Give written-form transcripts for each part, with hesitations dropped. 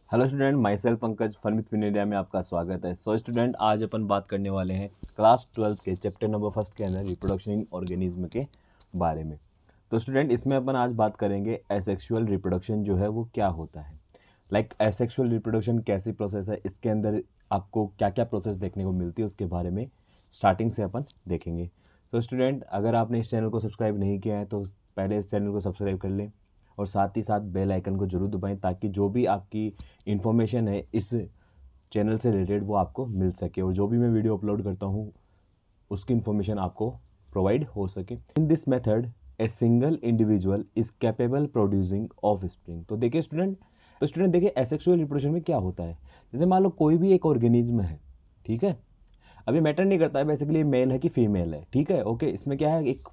Hello student, myself Pankaj fun with fin India में आपका स्वागत है। सो स्टूडेंट, आज अपन बात करने वाले हैं क्लास 12 के चैप्टर नंबर 1 के अंदर रिप्रोडक्शन इन ऑर्गेनिज्म के बारे में। तो स्टूडेंट, इसमें अपन आज बात करेंगे एसेक्सुअल रिप्रोडक्शन जो है वो क्या होता है, लाइक एसेक्सुअल रिप्रोडक्शन कैसी प्रोसेस है, इसके अंदर आपको क्या क्या प्रोसेस देखने को मिलती है उसके बारे में स्टार्टिंग से अपन देखेंगे। तो स्टूडेंट, अगर आपने इस चैनल को सब्सक्राइब नहीं किया है तो पहले इस चैनल को सब्सक्राइब कर लें और साथ ही साथ बेल आइकन को जरूर दबाएं ताकि जो भी आपकी इन्फॉर्मेशन है इस चैनल से रिलेटेड वो आपको मिल सके और जो भी मैं वीडियो अपलोड करता हूँ उसकी इन्फॉर्मेशन आपको प्रोवाइड हो सके। In this method a single individual is capable producing of spring. तो देखिए स्टूडेंट देखिए एसेक्सुअल रिप्रोडक्शन में क्या होता है। जैसे मान लो कोई भी एक ऑर्गेनिज्म है, ठीक है, अभी मैटर नहीं करता है बेसिकली मेल है कि फीमेल है, ठीक है, ओके। इसमें क्या है, एक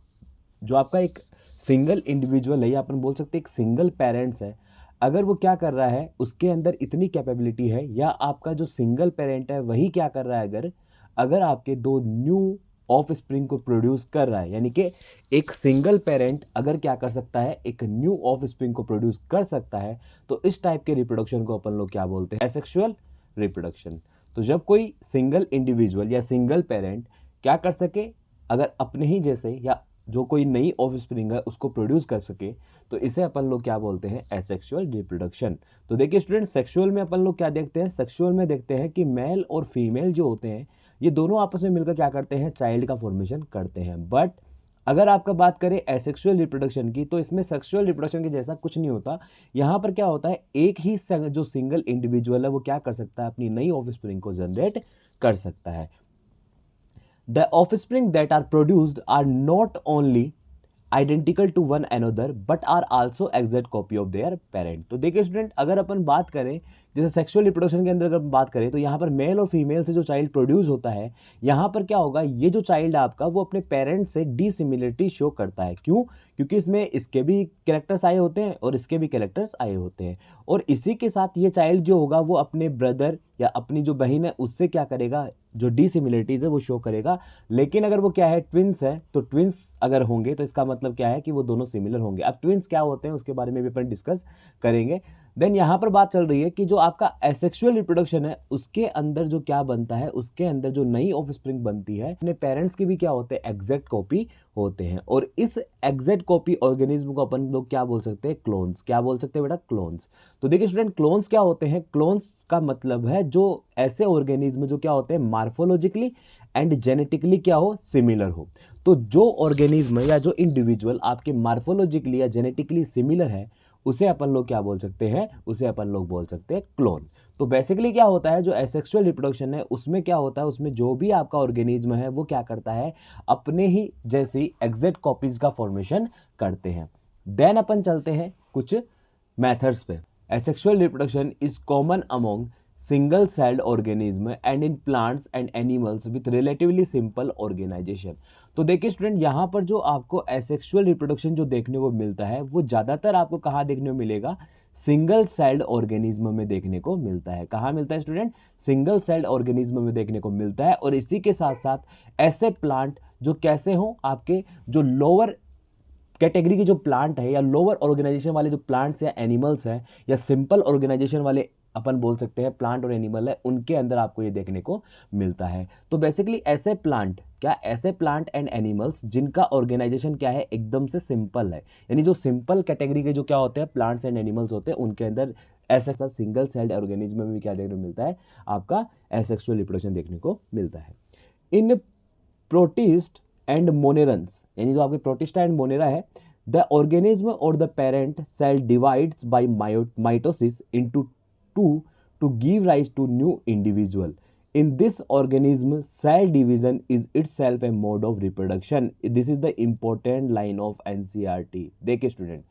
जो आपका एक सिंगल इंडिविजुअल है या अपन बोल सकते हैं एक सिंगल पेरेंट्स है, अगर वो क्या कर रहा है उसके अंदर इतनी कैपेबिलिटी है, या आपका जो सिंगल पेरेंट है वही क्या कर रहा है, अगर आपके दो न्यू ऑफ स्प्रिंग को प्रोड्यूस कर रहा है, यानी कि एक सिंगल पेरेंट अगर क्या कर सकता है, एक न्यू ऑफ स्प्रिंग को प्रोड्यूस कर सकता है, तो इस टाइप के रिप्रोडक्शन को अपन लोग क्या बोलते हैं, एसेक्सुअल रिप्रोडक्शन। तो जब कोई सिंगल इंडिविजुअल या सिंगल पेरेंट क्या कर सके, अगर अपने ही जैसे या जो कोई नई ऑफ स्प्रिंग है उसको प्रोड्यूस कर सके, तो इसे अपन लोग क्या बोलते हैं, एसेक्सुअल रिप्रोडक्शन। तो देखिए स्टूडेंट, सेक्सुअल में अपन लोग क्या देखते हैं, सेक्सुअल में देखते हैं कि मेल और फीमेल जो होते हैं ये दोनों आपस में मिलकर क्या करते हैं, चाइल्ड का फॉर्मेशन करते हैं। बट अगर आपका बात करें एसेक्सुअल रिप्रोडक्शन की, तो इसमें सेक्सुअल रिप्रोडक्शन के जैसा कुछ नहीं होता। यहाँ पर क्या होता है, एक ही जो सिंगल इंडिविजुअल है वो क्या कर सकता है, अपनी नई ऑफ स्प्रिंग को जनरेट कर सकता है। The offspring that are produced are not only identical to one another but are also exact copy of their parent. तो देखिए स्टूडेंट, अगर अपन बात करें जैसे सेक्सुअल रिप्रोडक्शन के अंदर अगर बात करें तो यहाँ पर मेल और फीमेल से जो चाइल्ड प्रोड्यूस होता है, यहाँ पर क्या होगा, ये जो चाइल्ड है आपका वो अपने पेरेंट से डिसिमिलरिटी शो करता है। क्यों? क्योंकि इसमें इसके भी कैरेक्टर्स आए होते हैं और इसके भी कैरेक्टर्स आए होते हैं, और इसी के साथ ये चाइल्ड जो होगा वो अपने ब्रदर या अपनी जो बहन है उससे क्या करेगा, जो डिसिमिलरिटीज है वो शो करेगा। लेकिन अगर वो क्या है, ट्विंस है, तो ट्विंस अगर होंगे तो इसका मतलब क्या है कि वो दोनों सिमिलर होंगे। अब ट्विंस क्या होते हैं उसके बारे में भी अपन डिस्कस करेंगे। देन यहाँ पर बात चल रही है कि जो आपका एसेक्सुअल रिप्रोडक्शन है उसके अंदर जो क्या बनता है, उसके अंदर जो नई ऑफस्प्रिंग बनती है अपने पेरेंट्स की भी क्या होते हैं, एग्जैक्ट कॉपी होते हैं। और इस एग्जैक्ट कॉपी ऑर्गेनिज्म को अपन लोग क्या बोल सकते हैं, क्लोन्स। क्या बोल सकते हैं बेटा, क्लोन्स। तो देखिए स्टूडेंट, क्लोन्स क्या होते हैं, क्लोन्स का मतलब है जो ऐसे ऑर्गेनिज्म जो क्या होते हैं मार्फोलॉजिकली एंड जेनेटिकली क्या हो, सिमिलर हो। तो जो ऑर्गेनिज्म या जो इंडिविजुअल आपके मार्फोलॉजिकली या जेनेटिकली सिमिलर है उसे अपन लोग क्या बोल सकते हैं, उसे अपन लोग बोल सकते हैं क्लोन। तो बेसिकली क्या होता है, जो एसेक्सुअल रिप्रोडक्शन है उसमें क्या होता है, उसमें जो भी आपका ऑर्गेनिज्म है वो क्या करता है, अपने ही जैसी एग्जैक्ट कॉपीज का फॉर्मेशन करते हैं। देन अपन चलते हैं कुछ मेथड्स पे। Asexual reproduction is common among single celled organism and in plants and animals with relatively simple organization. तो देखिए स्टूडेंट, यहाँ पर जो आपको एसेक्सुअल रिप्रोडक्शन जो देखने को मिलता है वो ज़्यादातर आपको कहाँ देखने को मिलेगा, सिंगल सेल्ड ऑर्गेनिज्म में देखने को मिलता है। कहाँ मिलता है स्टूडेंट, सिंगल सेल्ड ऑर्गेनिज्म में देखने को मिलता है। और इसी के साथ साथ ऐसे प्लांट जो कैसे हों, आपके जो लोअर कैटेगरी के जो प्लांट है या लोअर ऑर्गेनाइजेशन वाले जो प्लांट्स या एनिमल्स हैं या सिंपल ऑर्गेनाइजेशन वाले अपन बोल सकते हैं प्लांट और एनिमल है, उनके अंदर आपको ये देखने को मिलता है। तो बेसिकली ऐसे प्लांट ऐसे प्लांट एंड एनिमल्स जिनका ऑर्गेनाइजेशन क्या है, एकदम से सिंपल है, यानी जो सिंपल कैटेगरी के जो क्या होते हैं प्लांट्स एंड एनिमल्स होते हैं उनके अंदर ऐसा सिंगल सेल्ड ऑर्गेनिज्म में भी क्या देखने को मिलता है, आपका एसेक्सुअल रिप्रोडक्शन देखने को मिलता है। इन प्रोटिस्ट एंड मोनेरन्स, यानी जो आपके प्रोटिस्टा एंड मोनेरा है, द ऑर्गेनिज्म और the parent cell divides by mitosis into two to give rise to new individual. In this organism, cell division is itself a mode of reproduction. This is the important line of NCERT. देखिए student,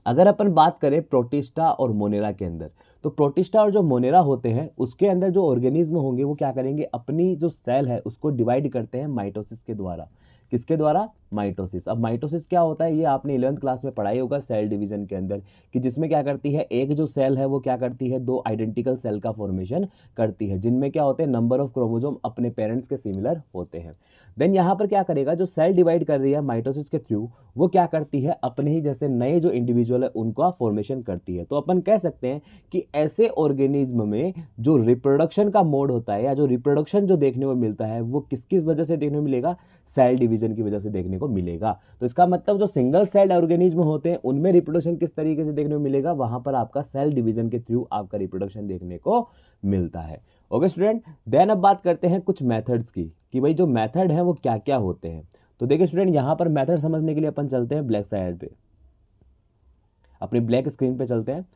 अगर अपन बात करें protista और Monera के अंदर, तो protista और जो मोनेरा होते हैं उसके अंदर जो ऑर्गेनिज्म होंगे वो क्या करेंगे, अपनी जो सेल है उसको डिवाइड करते हैं माइटोसिस के द्वारा। किसके द्वारा? माइटोसिस। अब माइटोसिस क्या होता है, ये आपने 11th क्लास में पढ़ाई होगा सेल डिवीजन के अंदर, कि जिसमें क्या करती है, एक जो सेल है वो क्या करती है, दो आइडेंटिकल सेल का फॉर्मेशन करती है, जिनमें क्या होते हैं, नंबर ऑफ क्रोमोसोम अपने पेरेंट्स के सिमिलर होते हैं। देन यहाँ पर क्या करेगा, जो सेल डिवाइड कर रही है माइटोसिस के थ्रू, वो क्या करती है, अपने ही जैसे नए जो इंडिविजुअल है उनका फॉर्मेशन करती है। तो अपन कह सकते हैं कि ऐसे ऑर्गेनिज्म में जो रिप्रोडक्शन का मोड होता है, या जो रिप्रोडक्शन जो देखने को मिलता है, वो किस किस वजह से देखने को मिलेगा, सेल डिवीजन की वजह से देखने को मिलेगा। तो इसका मतलब जो सिंगल सेल ऑर्गेनिज्म होते हैं उनमें रिप्रोडक्शन किस तरीके से देखने को मिलेगा, वहां पर आपका सेल डिवीजन के थ्रू आपका रिप्रोडक्शन देखने को मिलता है। ओके स्टूडेंट, देन अब बात करते हैं कुछ मेथड्स की, कि भाई जो मेथड है वो क्या क्या होते हैं। तो देखिए स्टूडेंट, यहां पर मेथड समझने के लिए अपन चलते हैं ब्लैक साइड पे, अपनी ब्लैक स्क्रीन पे चलते हैं।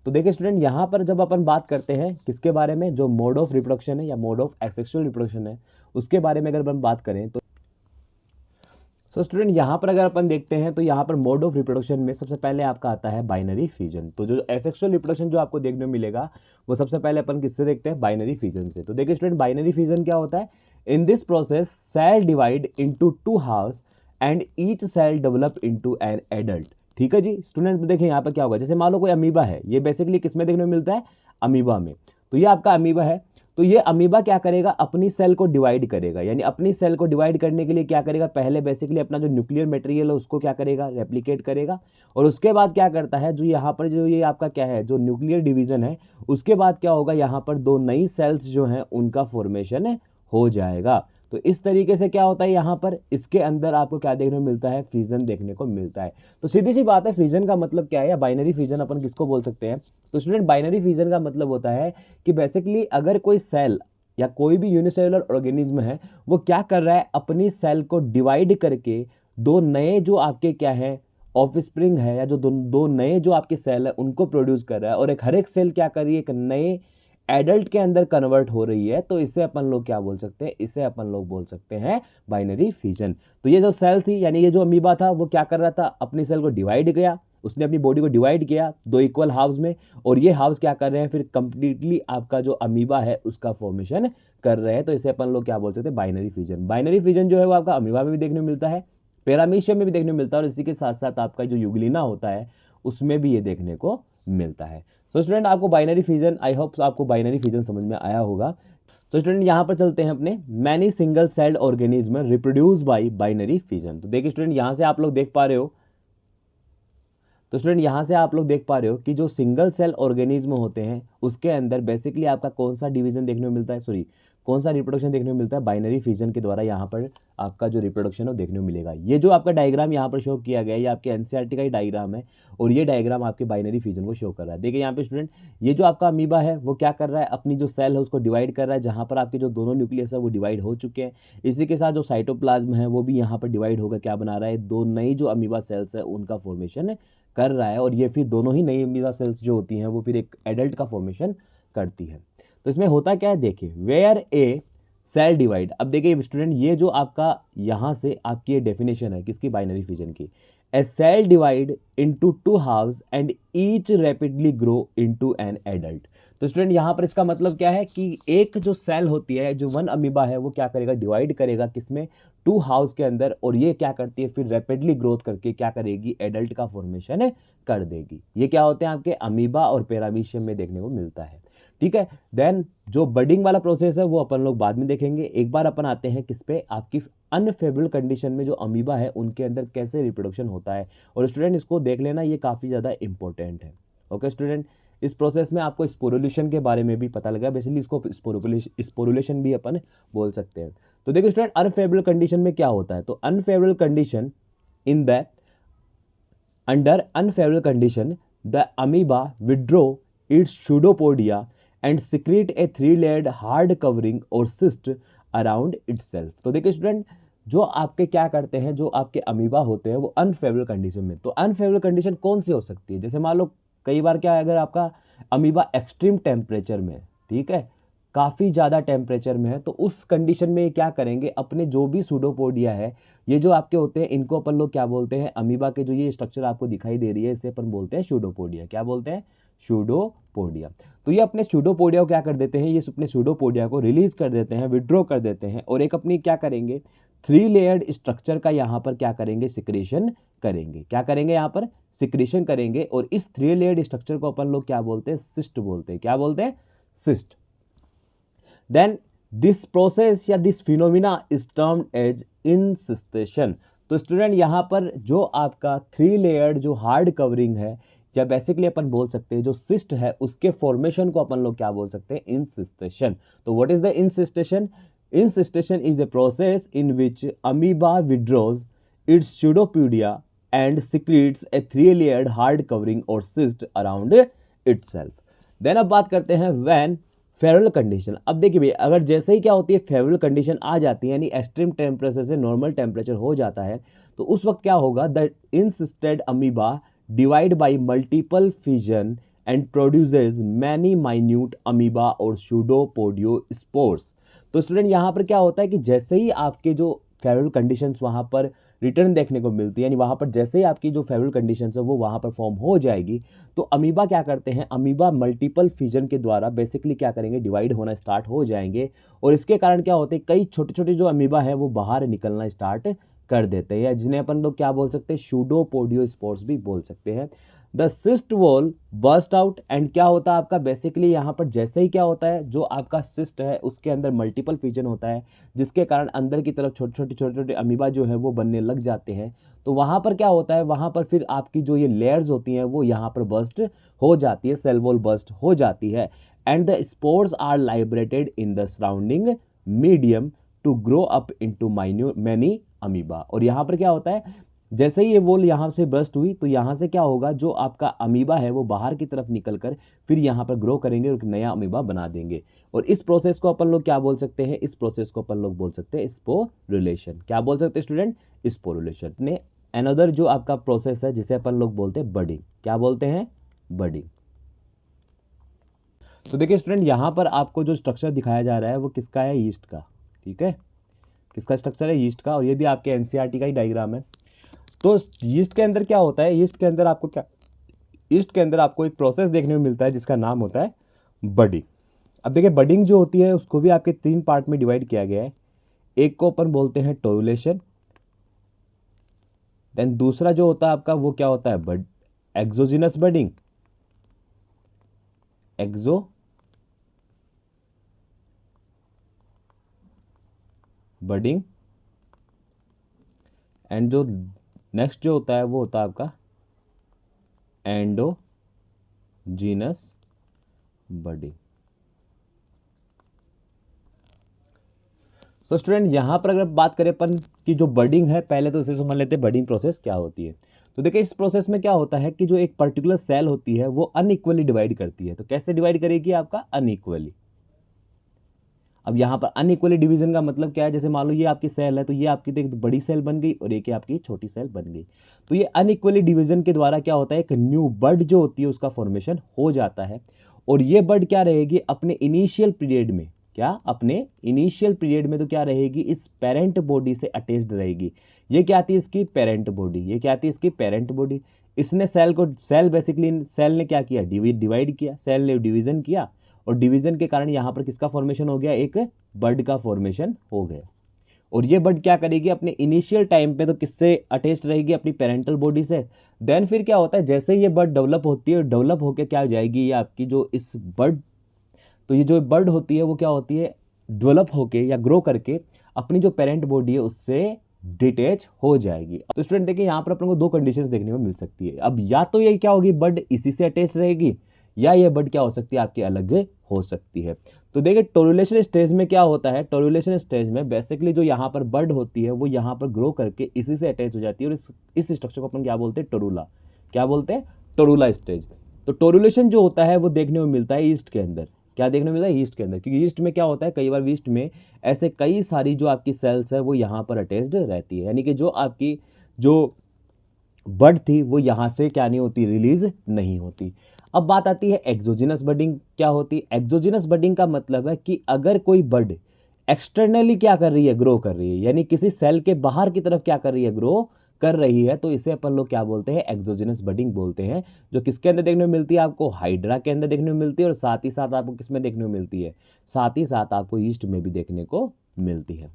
तो देखिए स्टूडेंट, यहाँ पर जब अपन बात करते हैं किसके बारे में, जो मोड ऑफ रिप्रोडक्शन है या मोड ऑफ एसेक्सुअल रिप्रोडक्शन है, उसके बारे में अगर अपन बात करें तो स्टूडेंट यहाँ पर अगर अपन देखते हैं तो यहाँ पर मोड ऑफ रिप्रोडक्शन में सबसे पहले आपका आता है बाइनरी फिजन। तो जो एसेक्सुअल रिप्रोडक्शन जो आपको देखने को मिलेगा वो सबसे पहले अपन किससे देखते हैं, बाइनरी फिजन से। तो देखिए स्टूडेंट, बाइनरी फिजन क्या होता है, in this process cell divide into two halves and each cell develop into an adult. ठीक है जी स्टूडेंट, तो देखिए यहाँ पर क्या होगा, जैसे मान लो कोई अमीबा है, ये बेसिकली किस में देखने को मिलता है, अमीबा में। तो ये आपका अमीबा है, तो ये अमीबा क्या करेगा, अपनी सेल को डिवाइड करेगा, यानी अपनी सेल को डिवाइड करने के लिए क्या करेगा, पहले बेसिकली अपना जो न्यूक्लियर मटेरियल है उसको क्या करेगा, रेप्लिकेट करेगा, और उसके बाद क्या करता है, जो यहाँ पर जो ये आपका क्या है, जो न्यूक्लियर डिवीजन है, उसके बाद क्या होगा, यहाँ पर दो नई सेल्स जो हैं उनका फॉर्मेशन हो जाएगा। तो इस तरीके से क्या होता है, यहाँ पर इसके अंदर आपको क्या देखने को मिलता है, फिजन देखने को मिलता है। तो सीधी सी बात है, फिजन का मतलब क्या है, या बाइनरी फिजन अपन किसको बोल सकते हैं। तो स्टूडेंट, बाइनरी फिजन का मतलब होता है कि बेसिकली अगर कोई सेल या कोई भी यूनिसेलुलर ऑर्गेनिज्म है, वो क्या कर रहा है, अपनी सेल को डिवाइड करके दो नए जो आपके क्या है, ऑफस्प्रिंग है, या जो दो नए जो आपके सेल है उनको प्रोड्यूस कर रहा है, और एक हर एक सेल क्या कर रही है, एक नए एडल्ट के अंदर कन्वर्ट हो रही है। तो इसे अपन लोग क्या बोल सकते हैं, इसे अपन लोग बोल सकते हैं बाइनरी फिजन। तो ये जो सेल थी, यानी ये जो अमीबा था, वो क्या कर रहा था, अपनी सेल को डिवाइड किया, उसने अपनी बॉडी को डिवाइड किया दो इक्वल हाफ्स में, और ये हाफ्स क्या कर रहे हैं, फिर कंप्लीटली आपका जो अमीबा है उसका फॉर्मेशन कर रहे हैं। तो इसे अपन लोग क्या बोल सकते हैं, बाइनरी फिजन। बाइनरी फिजन जो है वो आपका अमीबा में भी देखने को मिलता है, पैरामीशियम में भी देखने को मिलता है, और इसी के साथ साथ आपका जो यूग्लिना होता है उसमें भी ये देखने को मिलता है। तो स्टूडेंट, आपको बाइनरी फिजन, आई होप आपको बाइनरी फिजन समझ में आया होगा। तो स्टूडेंट, यहाँ पर चलते हैं अपने many single celled organism reproduce by binary fission. तो देखिए स्टूडेंट, यहाँ से आप लोग देख पा रहे हो, तो स्टूडेंट यहाँ से आप लोग देख पा रहे हो कि जो सिंगल सेल ऑर्गेनिज्म होते हैं उसके अंदर बेसिकली आपका कौन सा डिवीजन देखने को मिलता है, सॉरी कौन सा रिप्रोडक्शन देखने को मिलता है, बाइनरी फिजन के द्वारा यहाँ पर आपका जो रिप्रोडक्शन है वो देखने को मिलेगा। ये जो आपका डायग्राम यहाँ पर शो किया गया है, ये आपके एनसीईआरटी का ही डायग्राम है, और ये डायग्राम आपके बाइनरी फिजन को शो कर रहा है। देखिए यहाँ पे स्टूडेंट, ये जो आपका अमीबा है वो क्या कर रहा है, अपनी जो सेल है उसको डिवाइड कर रहा है, जहाँ पर आपके जो दोनों न्यूक्लियस है वो डिवाइड हो चुके हैं। इसी के साथ जो साइटोप्लाज्म है वो भी यहाँ पर डिवाइड होकर क्या बना रहा है, दो नई जो अमीबा सेल्स है उनका फॉर्मेशन कर रहा है, और ये फिर दोनों ही नई अमीबा सेल्स जो होती हैं वो फिर एक एडल्ट का फॉर्मेशन करती है। तो इसमें होता क्या है, देखिए वेयर ए सेल डिवाइड। अब देखिए स्टूडेंट, ये जो आपका यहाँ से आपकी ये डेफिनेशन है किसकी, बाइनरी फिजन की, a cell divide into two halves and each rapidly grow into an adult. तो स्टूडेंट, यहाँ पर इसका मतलब क्या है कि एक जो सेल होती है, जो वन अमीबा है, वो क्या करेगा, डिवाइड करेगा किसमें, टू हाउस के अंदर, और ये क्या करती है, फिर रैपिडली ग्रोथ करके क्या करेगी, एडल्ट का फॉर्मेशन कर देगी। ये क्या होते हैं आपके अमीबा और पैरामीशियम में देखने को मिलता है। ठीक है, देन जो बडिंग वाला प्रोसेस है वो अपन लोग बाद में देखेंगे। एक बार अपन आते हैं किस पे, आपकी अनफेवरेबल कंडीशन में जो अमीबा है उनके अंदर कैसे रिप्रोडक्शन होता है। और स्टूडेंट, इसको देख लेना, ये काफ़ी ज़्यादा इंपॉर्टेंट है। ओके स्टूडेंट, इस प्रोसेस में आपको स्पोरुलेशन के बारे में भी पता लगा, बेसिकली इसको स्पोरुलेशन भी अपन बोल सकते हैं। तो देखिए स्टूडेंट, अनफेवरेबल कंडीशन में क्या होता है, तो unfavourable condition in the under unfavourable condition the amoeba withdraw it's pseudopodia and secrete a three-layered hard covering or cyst around itself। तो देखिए स्टूडेंट, जो आपके क्या करते हैं, जो आपके अमीबा होते हैं वो अनफेवरेबल कंडीशन में, तो अनफेवरेबल कंडीशन कौन सी हो सकती है, जैसे मान लो कई बार क्या है, अगर आपका अमीबा एक्सट्रीम टेम्परेचर में, ठीक है, काफ़ी ज़्यादा टेम्परेचर में है, तो उस कंडीशन में ये क्या करेंगे, अपने जो भी सूडोपोडिया है, ये जो आपके होते हैं, इनको अपन लोग क्या बोलते हैं, अमीबा के जो ये स्ट्रक्चर आपको दिखाई दे रही है इसे अपन बोलते हैं सूडोपोडिया। क्या बोलते हैं, सूडोपोडिया। तो ये अपने सूडोपोडिया को क्या कर देते हैं, ये अपने सूडोपोडिया को रिलीज कर देते हैं, विड्रॉ कर देते हैं और एक अपनी क्या करेंगे 3 लेयर्ड स्ट्रक्चर का यहाँ पर क्या करेंगे सिक्रेशन करेंगे। क्या करेंगे यहाँ पर सिक्रेशन करेंगे और इस 3 लेयर्ड स्ट्रक्चर को अपन लोग क्या बोलते हैं सिस्ट बोलते हैं। क्या बोलते हैं सिस्ट। देन दिस प्रोसेस या this phenomena is termed as encystation. तो स्टूडेंट यहाँ पर जो आपका 3 लेयर्ड जो हार्ड कवरिंग है या बेसिकली अपन बोल सकते हैं जो सिस्ट है उसके फॉर्मेशन को अपन लोग क्या बोल सकते हैं इंसिस्टेशन। तो what is the encystation? Encystation is a process in which amoeba withdraws its pseudopodia and secretes a 3 layered hard covering or cyst around itself. Then अब बात करते हैं व्हेन फेवरेबल कंडीशन। अब देखिए भैया अगर जैसे ही क्या होती है फेवरेबल कंडीशन आ जाती है यानी एक्सट्रीम टेम्परेचर से नॉर्मल टेम्परेचर हो जाता है तो उस वक्त क्या होगा the insisted amoeba divide by multiple fission and produces many minute amoeba और सूडोपोडियोस्पोर्स। तो स्टूडेंट यहाँ पर क्या होता है कि जैसे ही आपके जो फेवरेबल कंडीशंस वहाँ पर रिटर्न देखने को मिलती है यानी वहाँ पर जैसे ही आपकी जो फेवरेबल कंडीशंस है वो वहाँ पर फॉर्म हो जाएगी तो अमीबा क्या करते हैं अमीबा मल्टीपल फिजन के द्वारा बेसिकली क्या करेंगे डिवाइड होना स्टार्ट हो जाएंगे और इसके कारण क्या होते हैं कई छोटे छोटे जो अमीबा है वो बाहर निकलना स्टार्ट कर देते हैं जिन्हें अपन लोग क्या बोल सकते हैं सूडोपोडियोस्पोर्स भी बोल सकते हैं। The cyst wall burst out and क्या होता है आपका बेसिकली यहाँ पर जैसे ही क्या होता है जो आपका सिस्ट है उसके अंदर मल्टीपल फिजन होता है जिसके कारण अंदर की तरफ छोटे छोटे अमीबा जो है वो बनने लग जाते हैं। तो वहाँ पर क्या होता है वहाँ पर फिर आपकी जो ये लेयर्स होती हैं वो यहाँ पर बर्स्ट हो जाती है सेल वॉल बर्स्ट हो जाती है and the spores are liberated in the surrounding medium to grow up into many amoeba. और यहाँ पर क्या होता है जैसे ही ये वॉल यहाँ से बर्स्ट हुई तो यहाँ से क्या होगा जो आपका अमीबा है वो बाहर की तरफ निकलकर फिर यहाँ पर ग्रो करेंगे और एक नया अमीबा बना देंगे और इस प्रोसेस को अपन लोग क्या बोल सकते हैं इस प्रोसेस को अपन लोग बोल सकते हैं स्पोरुलेशन। क्या बोल सकते हैं स्टूडेंट स्पोरुलेशन। ने अनदर जो आपका प्रोसेस है जिसे अपन लोग बोलते हैं बडिंग। क्या बोलते हैं बडिंग। तो देखिए स्टूडेंट यहाँ पर आपको जो स्ट्रक्चर दिखाया जा रहा है वो किसका है यीस्ट का। ठीक है किसका स्ट्रक्चर है यीस्ट का और ये भी आपके एनसीईआरटी का ही डायग्राम है। तो यीस्ट के अंदर क्या होता है यीस्ट के अंदर आपको क्या यीस्ट के अंदर आपको एक प्रोसेस देखने को मिलता है जिसका नाम होता है बडिंग। अब देखिए बडिंग जो होती है उसको भी आपके 3 पार्ट में डिवाइड किया गया है। एक को अपन बोलते हैं टोरुलेशन देन दूसरा जो होता है आपका वो क्या होता है एक्सोजिनस बडिंग बडिंग एंड जो नेक्स्ट जो होता है वो होता है आपका एंडोजीनस बडिंग। तो स्टूडेंट यहाँ पर अगर बात करें अपन की जो बडिंग है पहले तो इसे समझ लेते हैं बडिंग प्रोसेस क्या होती है। तो देखिए इस प्रोसेस में क्या होता है कि जो एक पर्टिकुलर सेल होती है वो अनइक्वली डिवाइड करती है। तो कैसे डिवाइड करेगी आपका अनइक्वली। अब यहाँ पर अनइक्वली डिवीजन का मतलब क्या है जैसे मान लो ये आपकी सेल है तो ये आपकी एक बड़ी सेल बन गई और एक आपकी छोटी सेल बन गई। तो ये अनइक्वली डिवीजन के द्वारा क्या होता है एक न्यू बड जो होती है उसका फॉर्मेशन हो जाता है और ये बड क्या रहेगी अपने इनिशियल पीरियड में क्या अपने इनिशियल पीरियड में तो क्या रहेगी इस पेरेंट बॉडी से अटैच्ड रहेगी। ये क्या आती है इसकी पेरेंट बॉडी। ये क्या आती है इसकी पेरेंट बॉडी। इसने सेल बेसिकली सेल ने क्या किया डिवाइड किया सेल ने डिवीजन किया और डिवीजन के कारण यहाँ पर किसका फॉर्मेशन हो गया एक बर्ड का फॉर्मेशन हो गया। और ये बर्ड क्या करेगी अपने इनिशियल टाइम पे तो किससे अटैच्ड रहेगी अपनी पेरेंटल बॉडी से। देन फिर क्या होता है जैसे ये बर्ड डेवलप होती है डेवलप होकर क्या हो जाएगी ये आपकी जो इस बर्ड तो ये जो बर्ड होती है वो क्या होती है डेवलप होके या ग्रो करके अपनी जो पेरेंट बॉडी है उससे डिटैच हो जाएगी। तो स्टूडेंट देखिए यहाँ पर अपन को 2 कंडीशंस देखने को मिल सकती है। अब या तो ये क्या होगी बर्ड इसी से अटैच रहेगी या ये बर्ड क्या हो सकती है आपकी अलग हो सकती है। तो देखिए टोरुलेशन स्टेज में क्या होता है टोरुलेशन स्टेज में बेसिकली जो यहाँ पर बर्ड होती है वो यहाँ पर ग्रो करके इसी से अटैच हो जाती है और इस स्ट्रक्चर को अपन क्या बोलते हैं टोरुला। क्या बोलते हैं टोरुला स्टेज। तो टोरुलेशन जो होता है वो देखने को मिलता है ईस्ट के अंदर। क्या देखने को मिलता है ईस्ट के अंदर क्योंकि ईस्ट में क्या होता है कई बार ईस्ट में ऐसे कई सारी जो आपकी सेल्स है वो यहाँ पर अटैच्ड रहती है यानी कि जो आपकी जो बर्ड थी वो यहाँ से क्या नहीं होती रिलीज नहीं होती। अब बात आती है एक्सोजिनस बडिंग क्या होती है। एक्सोजिनस बडिंग का मतलब है कि अगर कोई बर्ड एक्सटर्नली क्या कर रही है ग्रो कर रही है यानी किसी सेल के बाहर की तरफ क्या कर रही है ग्रो कर रही है, तो इसे अपन लोग क्या बोलते हैं, एक्सोजेनस बडिंग बोलते हैं, जो किसके अंदर देखने को मिलती है, आपको हाइड्रा के अंदर देखने को मिलती है, और साथ ही साथ आपको किस में देखने को मिलती है, साथ ही साथ आपको ईस्ट में भी देखने को मिलती है।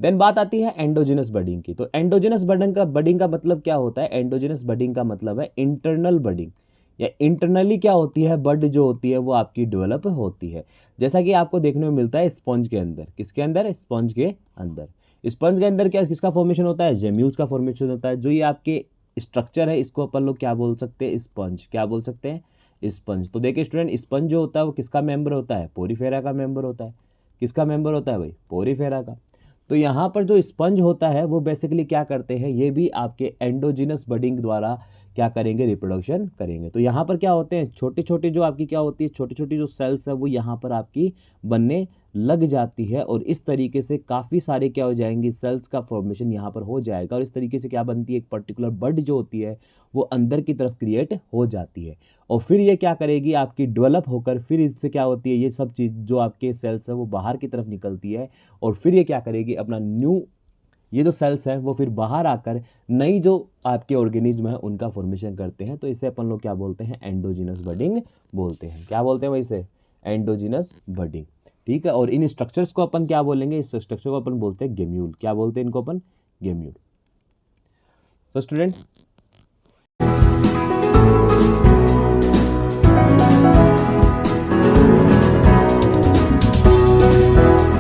देन बात आती है एंडोजिनस बडिंग की। तो एंडोजिनस बडिंग का मतलब क्या होता है, एंडोजिनस बडिंग का मतलब है इंटरनल बडिंग, या इंटरनली क्या होती है, बड जो होती है वो आपकी डेवलप होती है। जैसा कि आपको देखने को मिलता है स्पंज के अंदर, किसके अंदर, स्पंज के अंदर। स्पंज के अंदर क्या किसका फॉर्मेशन होता है, जेम्यूल्स का फॉर्मेशन होता है। जो ये आपके स्ट्रक्चर है इसको अपन लोग क्या बोल सकते हैं, स्पंज, क्या बोल सकते हैं, स्पंज। तो देखिए स्टूडेंट, स्पंज जो होता है वो किसका मेंबर होता है, पोरीफेरा का मेंबर होता है। किसका मेंबर होता है भाई, पोरीफेरा का। तो यहाँ पर जो स्पंज होता है वो बेसिकली क्या करते हैं, ये भी आपके एंडोजिनस बडिंग द्वारा क्या करेंगे, रिप्रोडक्शन करेंगे। तो यहाँ पर क्या होते हैं, छोटे छोटे जो आपकी क्या होती है, छोटी छोटी जो सेल्स है वो यहाँ पर आपकी बनने लग जाती है, और इस तरीके से काफ़ी सारे क्या हो जाएंगी, सेल्स का फॉर्मेशन यहाँ पर हो जाएगा, और इस तरीके से क्या बनती है, एक पर्टिकुलर बड जो होती है वो अंदर की तरफ क्रिएट हो जाती है। और फिर ये क्या करेगी, आपकी डेवलप होकर फिर इससे क्या होती है, ये सब चीज़ जो आपके सेल्स है वो बाहर की तरफ निकलती है, और फिर ये क्या करेगी, अपना न्यू, ये जो सेल्स हैं वो फिर बाहर आकर नई जो आपके ऑर्गेनिज्म है उनका फॉर्मेशन करते हैं। तो इसे अपन लोग क्या बोलते हैं, एंडोजिनस बडिंग बोलते हैं। क्या बोलते हैं भाई इसे, एंडोजिनस बडिंग। ठीक है, और इन स्ट्रक्चर्स को अपन क्या बोलेंगे, इस स्ट्रक्चर को अपन बोलते हैं गेम्यूल। क्या बोलते हैं इनको अपन, गेम्यूल। तो स्टूडेंट